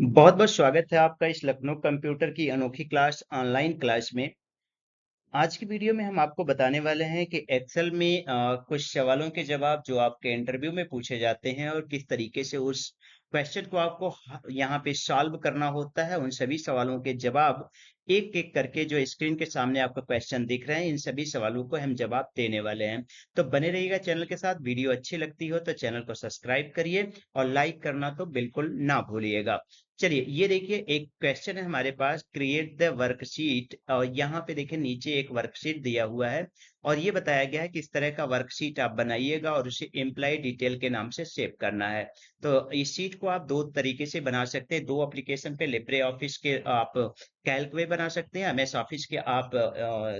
बहुत बहुत स्वागत है आपका इस लखनऊ कंप्यूटर की अनोखी क्लास ऑनलाइन क्लास में। आज की वीडियो में हम आपको बताने वाले हैं कि एक्सेल में कुछ सवालों के जवाब जो आपके इंटरव्यू में पूछे जाते हैं और किस तरीके से उस क्वेश्चन को आपको यहाँ पे सॉल्व करना होता है। उन सभी सवालों के जवाब एक एक करके जो स्क्रीन के सामने आपको क्वेश्चन दिख रहे हैं, इन सभी सवालों को हम जवाब देने वाले हैं। तो बने रहिएगा चैनल के साथ। वीडियो अच्छी लगती हो तो चैनल को सब्सक्राइब करिए और लाइक करना तो बिल्कुल ना भूलिएगा। चलिए, ये देखिए एक क्वेश्चन है हमारे पास, क्रिएट द वर्कशीट। और यहाँ पे देखिए नीचे एक वर्कशीट दिया हुआ है और ये बताया गया है कि इस तरह का वर्कशीट आप बनाइएगा और उसे एम्प्लॉय डिटेल के नाम से सेव करना है। तो इस शीट को आप दो तरीके से बना सकते हैं, दो एप्लीकेशन पे, लिब्रे ऑफिस के आप कैल्क में बना सकते हैं, एमएस ऑफिस के आप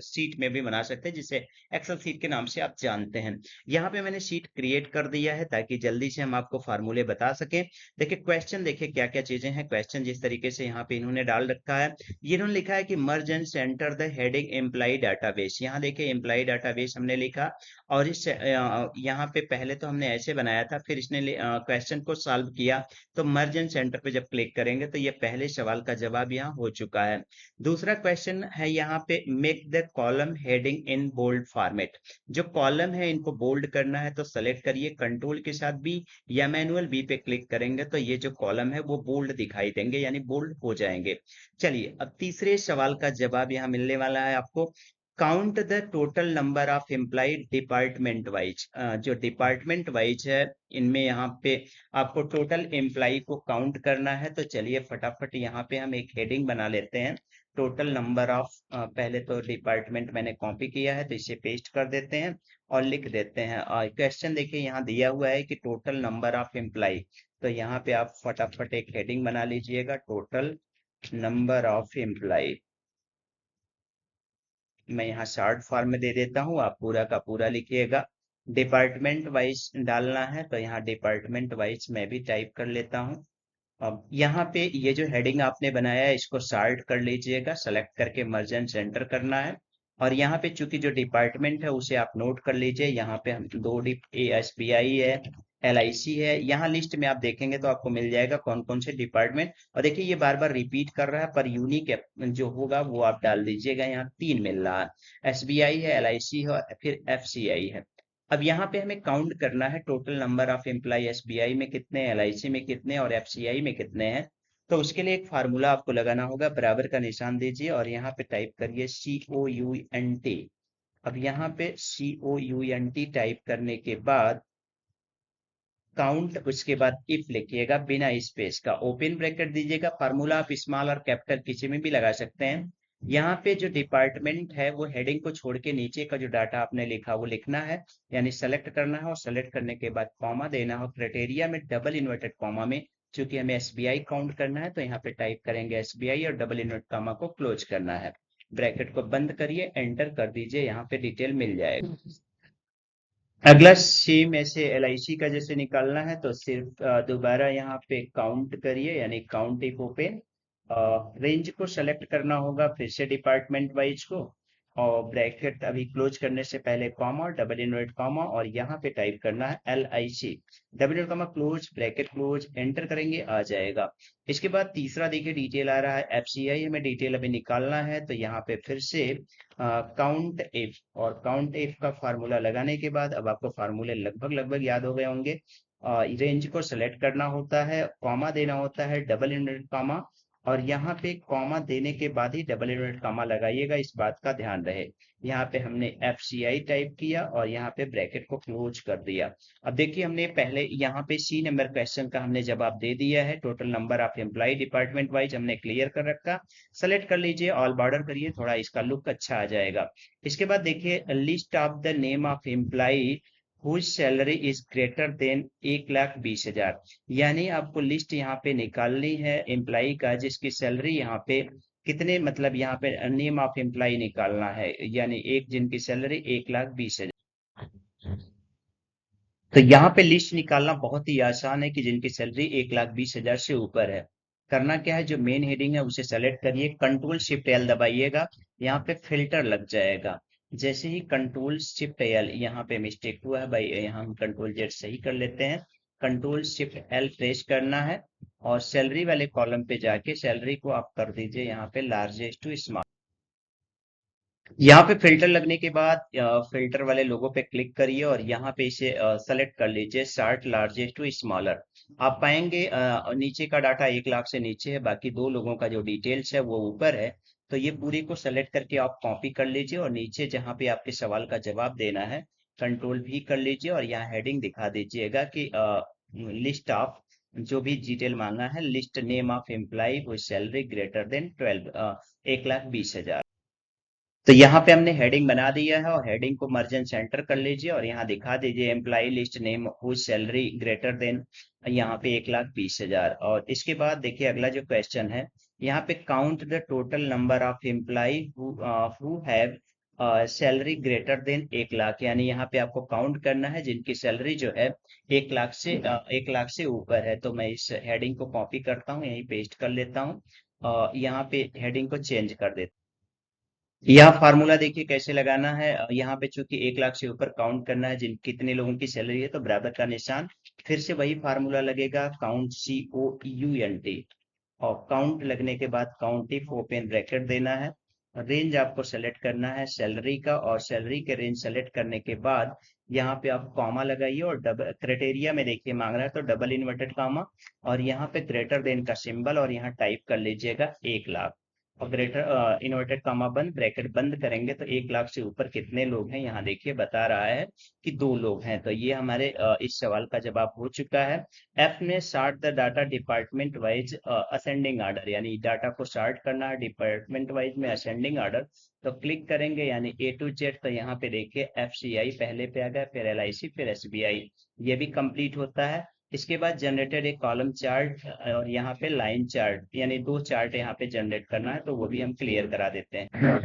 शीट में भी बना सकते हैं, जिसे एक्सेल शीट के नाम से आप जानते हैं। यहाँ पे मैंने शीट क्रिएट कर दिया है ताकि जल्दी से हम आपको फार्मूले बता सकें। देखिए क्वेश्चन, देखिए क्या क्या चीजें हैं। क्वेश्चन जिस तरीके से यहाँ पे इन्होंने डाल रखा है, ये इन्होंने लिखा है कि merge and centre the heading employee database. यहाँ देखिए एम्प्लॉय डाटाबेस हमने लिखा और इस यहाँ पे पहले तो हमने ऐसे बनाया था, फिर इसने क्वेश्चन को सॉल्व किया। तो मर्ज एंड सेंटर पे जब क्लिक करेंगे तो ये पहले सवाल का जवाब यहाँ हो चुका है। दूसरा क्वेश्चन है यहाँ पे, make the column heading in bold format. जो कॉलम है इनको बोल्ड करना है तो सेलेक्ट करिए कंट्रोल के साथ बी या मैनुअल बी पे क्लिक करेंगे तो ये जो कॉलम है वो बोल्ड दिखाई देंगे, यानी बोल्ड हो जाएंगे। चलिए, अब तीसरे सवाल का जवाब यहाँ मिलने वाला है आपको। Count the total number of employee department wise. जो डिपार्टमेंट वाइज है इनमें यहाँ पे आपको टोटल एम्प्लॉय को काउंट करना है। तो चलिए फटाफट यहाँ पे हम एक हेडिंग बना लेते हैं, टोटल नंबर ऑफ। पहले तो डिपार्टमेंट मैंने कॉपी किया है तो इसे पेस्ट कर देते हैं और लिख देते हैं। और क्वेश्चन देखिए यहाँ दिया हुआ है कि टोटल नंबर ऑफ एम्प्लॉय। तो यहाँ पे आप फटाफट एक हेडिंग बना लीजिएगा, टोटल नंबर ऑफ एम्प्लॉय। मैं यहाँ शॉर्ट फॉर्म में दे देता हूँ, आप पूरा का पूरा लिखिएगा। डिपार्टमेंट वाइज डालना है तो यहाँ डिपार्टमेंट वाइज मैं भी टाइप कर लेता हूँ। अब यहाँ पे ये जो हेडिंग आपने बनाया है इसको सॉर्ट कर लीजिएगा, सेलेक्ट करके मर्ज एंड सेंटर करना है। और यहाँ पे चूंकि जो डिपार्टमेंट है उसे आप नोट कर लीजिए। यहाँ पे हम दो डिप एसबीआई है, एलआईसी है। यहाँ लिस्ट में आप देखेंगे तो आपको मिल जाएगा कौन कौन से डिपार्टमेंट। और देखिए ये बार बार रिपीट कर रहा है, पर यूनिक जो होगा वो आप डाल दीजिएगा। यहाँ तीन मिल रहा है, एसबीआई है, एलआईसी है और फिर एफसीआई है। अब यहाँ पे हमें काउंट करना है total number of employee, SBI में कितने, एलआईसी में कितने और एफसीआई में कितने हैं। तो उसके लिए एक फार्मूला आपको लगाना होगा, बराबर का निशान दीजिए और यहाँ पे टाइप करिए COUNT। अब यहाँ पे COUNT टाइप करने के बाद काउंट, उसके बाद इफ लिखिएगा बिना स्पेस का, ओपन ब्रैकेट दीजिएगा। फार्मूला आप स्मॉल और कैपिटल किसी में भी लगा सकते हैं। यहाँ पे जो डिपार्टमेंट है वो हेडिंग को छोड़ के नीचे का जो डाटा आपने लिखा वो लिखना है, यानी सेलेक्ट करना है। और सेलेक्ट करने के बाद कॉमा देना हो, क्राइटेरिया में डबल इन्वर्टेड कॉमा में, चूंकि हमें एसबीआई काउंट करना है तो यहाँ पे टाइप करेंगे एसबीआई और डबल इन्वर्टेड कॉमा को क्लोज करना है। ब्रैकेट को बंद करिए, एंटर कर दीजिए, यहाँ पे डिटेल मिल जाएगा। अगला सेम ऐसे एलआईसी का जैसे निकालना है तो सिर्फ दोबारा यहाँ पे काउंट करिए, यानी काउंट इफ ओपन। रेंज को सेलेक्ट करना होगा फिर से डिपार्टमेंट वाइज को, और ब्रैकेट अभी क्लोज करने से पहले कॉमा, डबल इनवर्ट कॉमा, और यहाँ पे टाइप करना है LIC, double invert comma, close bracket, close, enter करेंगे, आ जाएगा। इसके बाद तीसरा देखिए डिटेल आ रहा है एफसीआई, हमें डिटेल अभी निकालना है तो यहाँ पे फिर से काउंट इफ, और काउंट इफ का फार्मूला लगाने के बाद अब आपको फार्मूले लगभग लगभग याद हो गए होंगे। रेंज को सेलेक्ट करना होता है, कॉमा देना होता है, डबल इनवर्टेड कॉमा, और यहाँ पे कॉमा देने के बाद ही डबल इनवर्टेड कॉमा लगाइएगा, इस बात का ध्यान रहे। यहाँ पे हमने एफसीआई टाइप किया और यहाँ पे ब्रैकेट को क्लोज कर दिया। अब देखिए हमने पहले यहाँ पे सी नंबर क्वेश्चन का हमने जवाब दे दिया है, total number of employee department wise हमने क्लियर कर रखा। सेलेक्ट कर लीजिए, ऑल बॉर्डर करिए, थोड़ा इसका लुक अच्छा आ जाएगा। इसके बाद देखिए list of the name of employee whose salary is greater than 1,20,000। यानी आपको लिस्ट यहाँ पे निकालनी है एम्प्लॉय का जिसकी सैलरी यहाँ पे कितने, मतलब यहाँ पे नेम ऑफ एम्प्लॉय निकालना है, यानी एक जिनकी सैलरी 1,20,000। तो यहाँ पे लिस्ट निकालना बहुत ही आसान है कि जिनकी सैलरी 1,20,000 से ऊपर है। करना क्या है, जो मेन हेडिंग है उसे सेलेक्ट करिए, कंट्रोल शिफ्ट एल दबाइएगा, यहाँ पे फिल्टर लग जाएगा। जैसे ही कंट्रोल शिफ्ट एल, यहाँ पे मिस्टेक हुआ है भाई, यहाँ हम कंट्रोल जेड सही कर लेते हैं। कंट्रोल शिफ्ट एल प्रेस करना है और सैलरी वाले कॉलम पे जाके सैलरी को आप कर दीजिए यहाँ पे लार्जेस्ट टू स्मॉल। यहाँ पे फिल्टर लगने के बाद फिल्टर वाले लोगो पे क्लिक करिए और यहाँ पे इसे सेलेक्ट कर लीजिए शार्ट लार्जेस्ट टू स्मॉलर। आप पाएंगे नीचे का डाटा 1 लाख से नीचे है, बाकी दो लोगों का जो डिटेल्स है वो ऊपर है। तो ये पूरी को सेलेक्ट करके आप कॉपी कर लीजिए और नीचे जहाँ पे आपके सवाल का जवाब देना है कंट्रोल भी कर लीजिए और यहाँ हेडिंग दिखा दीजिएगा कि लिस्ट ऑफ जो भी डिटेल मांगा है, list name of employee with salary greater than 1,20,000। तो यहाँ पे हमने हेडिंग बना दिया है और हेडिंग को मर्जन सेंटर कर लीजिए और यहाँ दिखा दीजिए employee list name whose salary greater than यहाँ पे 1,20,000। और इसके बाद देखिए अगला जो क्वेश्चन है, यहाँ पे count the total number of employee who have salary greater than 1 lakh, यानी यहाँ पे आपको काउंट करना है जिनकी सैलरी जो है 1 लाख से ऊपर है। तो मैं इस हेडिंग को कॉपी करता हूँ, यहीं पेस्ट कर लेता हूँ और यहाँ पे हेडिंग को चेंज कर देता हूँ। यह फार्मूला देखिए कैसे लगाना है। यहाँ पे चूंकि 1 लाख से ऊपर काउंट करना है जिन कितने लोगों की सैलरी है, तो बराबर का निशान, फिर से वही फार्मूला लगेगा काउंट COUNT, और काउंट लगने के बाद काउंट इफ ओपन ब्रैकेट देना है। रेंज आपको सेलेक्ट करना है सैलरी का, और सैलरी के रेंज सेलेक्ट करने के बाद यहाँ पे आप कॉमा लगाइए और डबल क्राइटेरिया में देखिए मांग रहा है तो डबल इन्वर्टेड कॉमा और यहाँ पे ग्रेटर देन का सिंबल और यहाँ टाइप कर लीजिएगा 1 लाख और ग्रेटर इन्वर्टेड कॉमा बंद ब्रैकेट बंद करेंगे तो 1 लाख से ऊपर कितने लोग हैं, यहाँ देखिए बता रहा है कि 2 लोग हैं। तो ये हमारे इस सवाल का जवाब हो चुका है। एफ में sort the data department wise ascending order, यानी डाटा को सॉर्ट करना है डिपार्टमेंट वाइज में असेंडिंग ऑर्डर। तो क्लिक करेंगे यानी A to Z, तो यहाँ पे देखिए FCI पहले पे आ गया, फिर LIC, फिर SBI, ये भी कंप्लीट होता है। इसके बाद जनरेटेड एक कॉलम चार्ट और यहाँ पे लाइन चार्ट, यानी 2 चार्ट यहाँ पे जनरेट करना है, तो वो भी हम क्लियर करा देते हैं।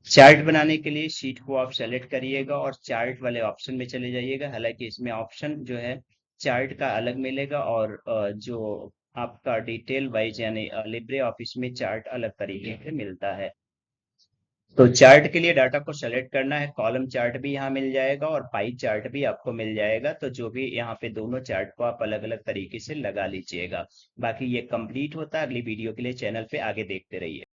चार्ट बनाने के लिए शीट को आप सेलेक्ट करिएगा और चार्ट वाले ऑप्शन में चले जाइएगा। हालांकि इसमें ऑप्शन जो है चार्ट का अलग मिलेगा और जो आपका डिटेल वाइज यानी लिब्रे ऑफिस में चार्ट अलग तरीके से मिलता है। तो चार्ट के लिए डाटा को सेलेक्ट करना है, कॉलम चार्ट भी यहाँ मिल जाएगा और पाई चार्ट भी आपको मिल जाएगा। तो जो भी यहाँ पे दोनों चार्ट को आप अलग अलग तरीके से लगा लीजिएगा। बाकी ये कंप्लीट होता है। अगली वीडियो के लिए चैनल पे आगे देखते रहिए।